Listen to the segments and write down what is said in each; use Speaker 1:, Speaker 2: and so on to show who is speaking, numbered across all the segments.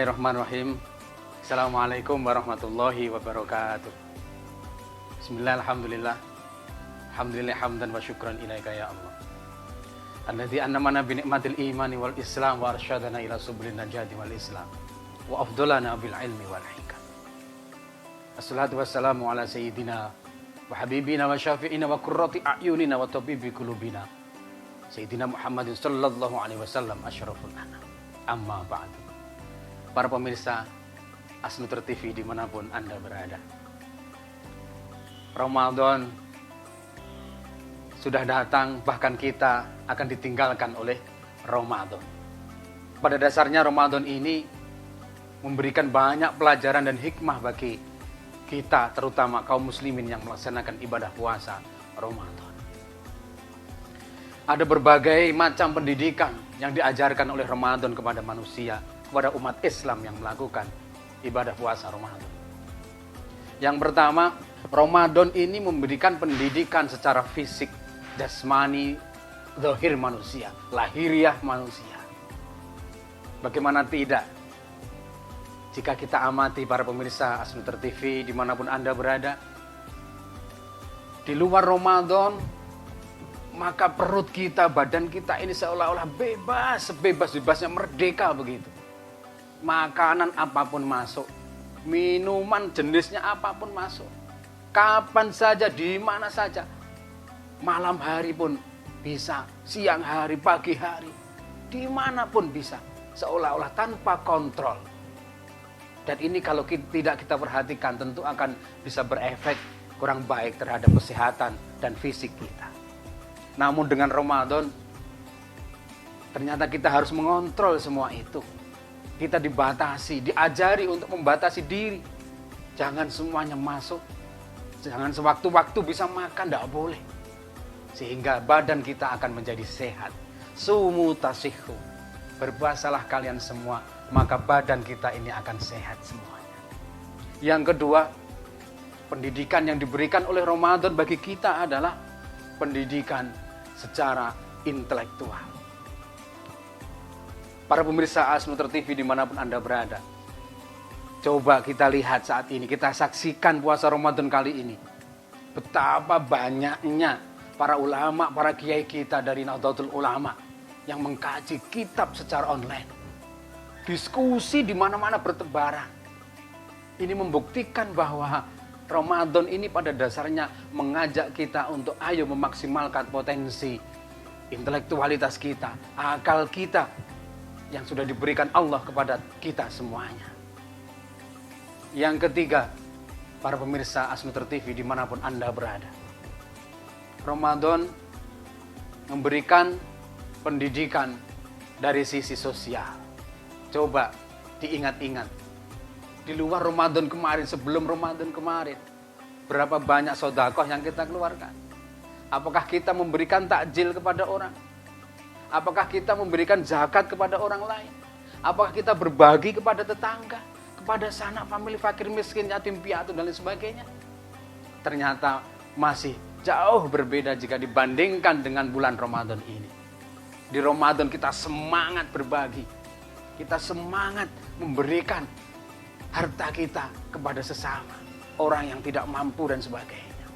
Speaker 1: Bismillahirrahmanirrahim. Assalamualaikum warahmatullahi wabarakatuh. Bismillah, alhamdulillah. Alhamdulillah hamdan wa syukran ilaika ya Allah. Alladzi an'amana bi ni'matil imani wal islam wa arsyadana ila subulin najati wal islam wa afdhalana bil ilmi wal hikam. Assalatu wassalamu ala sayyidina wa habibina wa syafi'ina wa qurrati a'yunina wa tabibi qulubina Sayyidina Muhammadin sallallahu alaihi wasallam asyraful anam. Amma ba'du. Para pemirsa Asnuter TV dimanapun Anda berada, Ramadan sudah datang, bahkan kita akan ditinggalkan oleh Ramadan. Pada dasarnya Ramadan ini memberikan banyak pelajaran dan hikmah bagi kita, terutama kaum muslimin yang melaksanakan ibadah puasa Ramadan. Ada berbagai macam pendidikan yang diajarkan oleh Ramadan kepada manusia, kepada umat Islam yang melakukan ibadah puasa Ramadan. Yang pertama, Ramadan ini memberikan pendidikan secara fisik, jasmani, zahir manusia, lahiriah manusia. Bagaimana tidak? Jika kita amati para pemirsa Asnuter TV dimanapun Anda berada, di luar Ramadan, maka perut kita, badan kita ini seolah-olah bebas, sebebas-bebasnya, merdeka begitu. Makanan apapun masuk, minuman jenisnya apapun masuk, kapan saja, di mana saja, malam hari pun bisa, siang hari, pagi hari, dimanapun bisa, seolah-olah tanpa kontrol. Dan ini kalau tidak kita perhatikan tentu akan bisa berefek kurang baik terhadap kesehatan dan fisik kita. Namun dengan Ramadan, ternyata kita harus mengontrol semua itu. Kita dibatasi, diajari untuk membatasi diri. Jangan semuanya masuk. Jangan sewaktu-waktu bisa makan, tidak boleh. Sehingga badan kita akan menjadi sehat. Sumu tasihhu. Berpuasalah kalian semua, maka badan kita ini akan sehat semuanya. Yang kedua, pendidikan yang diberikan oleh Ramadan bagi kita adalah pendidikan secara intelektual. Para pemirsa Asnuter TV dimanapun Anda berada, coba kita lihat saat ini, kita saksikan puasa Ramadan kali ini. Betapa banyaknya para ulama, para kiai kita dari Nahdlatul Ulama yang mengkaji kitab secara online. Diskusi di mana-mana bertebaran. Ini membuktikan bahwa Ramadan ini pada dasarnya mengajak kita untuk ayo memaksimalkan potensi intelektualitas kita, akal kita yang sudah diberikan Allah kepada kita semuanya. Yang ketiga, para pemirsa Asnuter TV dimanapun Anda berada, Ramadan memberikan pendidikan dari sisi sosial. Coba diingat-ingat, di luar Ramadan kemarin, sebelum Ramadan kemarin, berapa banyak sedekah yang kita keluarkan? Apakah kita memberikan takjil kepada orang? Apakah kita memberikan zakat kepada orang lain? Apakah kita berbagi kepada tetangga, kepada sanak famili fakir miskin, yatim piatu dan lain sebagainya? Ternyata masih jauh berbeda jika dibandingkan dengan bulan Ramadan ini. Di Ramadan kita semangat berbagi, kita semangat memberikan harta kita kepada sesama, orang yang tidak mampu dan sebagainya.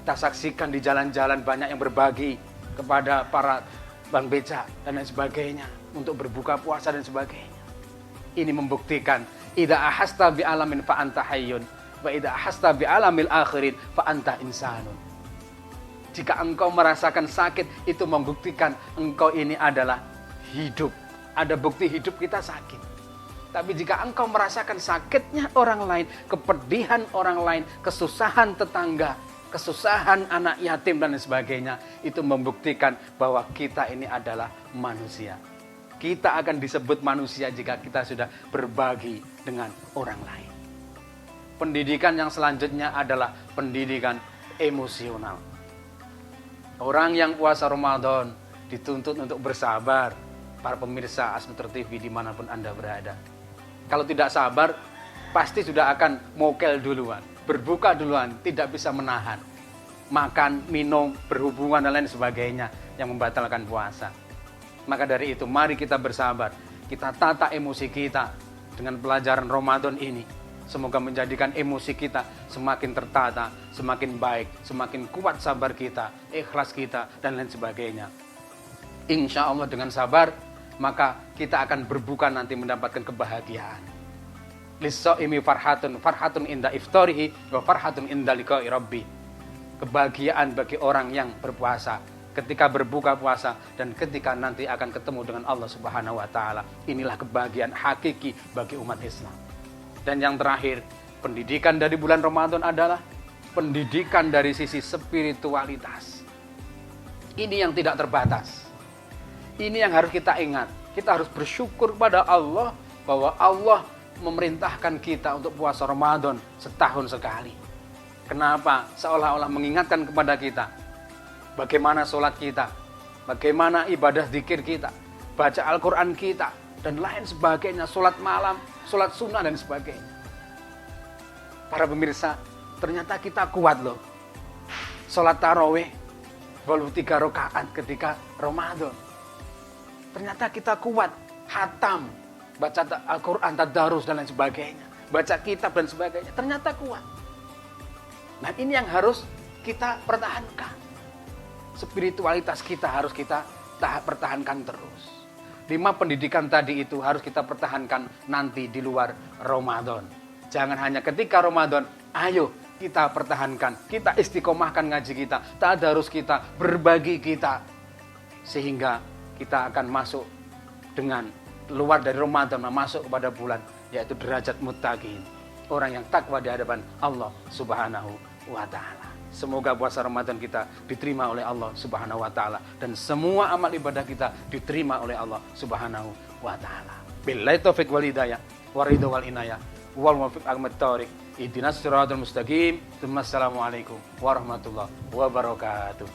Speaker 1: Kita saksikan di jalan-jalan banyak yang berbagi kepada para bang beca dan lain sebagainya untuk berbuka puasa dan sebagainya. Ini membuktikan idza ahasta bi alamin fa anta hayyun wa idza ahasta bi alamil akhirin fa anta insanun. Jika engkau merasakan sakit, itu membuktikan engkau ini adalah hidup. Ada bukti hidup kita sakit. Tapi jika engkau merasakan sakitnya orang lain, kepedihan orang lain, kesusahan tetangga, kesusahan anak yatim dan lain sebagainya, itu membuktikan bahwa kita ini adalah manusia. Kita akan disebut manusia jika kita sudah berbagi dengan orang lain. Pendidikan yang selanjutnya adalah pendidikan emosional. Orang yang puasa Ramadan dituntut untuk bersabar. Para pemirsa Asnuter TV dimanapun Anda berada, kalau tidak sabar, pasti sudah akan mokel duluan, berbuka duluan, tidak bisa menahan. Makan, minum, berhubungan dan lain sebagainya yang membatalkan puasa. Maka dari itu, mari kita bersabar. Kita tata emosi kita. dengan pelajaran Ramadan ini. Semoga menjadikan emosi kita semakin tertata, semakin baik, semakin kuat sabar kita, ikhlas kita, dan lain sebagainya. Insya Allah dengan sabar, maka kita akan berbuka nanti mendapatkan kebahagiaan. Lis-shaimi farhatun inda iftarihi wa farhatun inda liqa'i rabbi. Kebahagiaan bagi orang yang berpuasa ketika berbuka puasa dan ketika nanti akan ketemu dengan Allah Subhanahu wa taala. Inilah kebahagiaan hakiki bagi umat Islam. Dan yang terakhir, pendidikan dari bulan Ramadan adalah pendidikan dari sisi spiritualitas. Ini yang tidak terbatas. Ini yang harus kita ingat. Kita harus bersyukur kepada Allah bahwa Allah memerintahkan kita untuk puasa Ramadan setahun sekali. Kenapa? Seolah-olah mengingatkan kepada kita bagaimana sholat kita, bagaimana ibadah zikir kita, baca Al-Quran kita, dan lain sebagainya, sholat malam, sholat sunnah, dan sebagainya. Para pemirsa, ternyata kita kuat loh. Sholat tarawih, 23 rakaat ketika Ramadan. Ternyata kita kuat, hatam, baca Al-Quran, tadarus, dan lain sebagainya. Baca kitab dan sebagainya, ternyata kuat. Nah ini yang harus kita pertahankan. Spiritualitas kita harus kita pertahankan terus. 5 pendidikan tadi itu harus kita pertahankan nanti di luar Ramadan. Jangan hanya ketika Ramadan, ayo kita pertahankan, kita istiqomahkan ngaji kita, tadarus kita, berbagi kita. Sehingga kita akan masuk dengan luar dari Ramadan, masuk kepada bulan, yaitu derajat muttaqin. Orang yang takwa di hadapan Allah Subhanahu wa ta'ala. Semoga puasa Ramadan kita diterima oleh Allah Subhanahu wa ta'ala, dan semua amal ibadah kita diterima oleh Allah Subhanahu wa ta'ala. Billahi taufiq wal hidayah, waridha wal inayah, wal muwaffiq ahmad tariq, ihdinas siratal mustaqim. Assalamualaikum warahmatullahi wabarakatuh.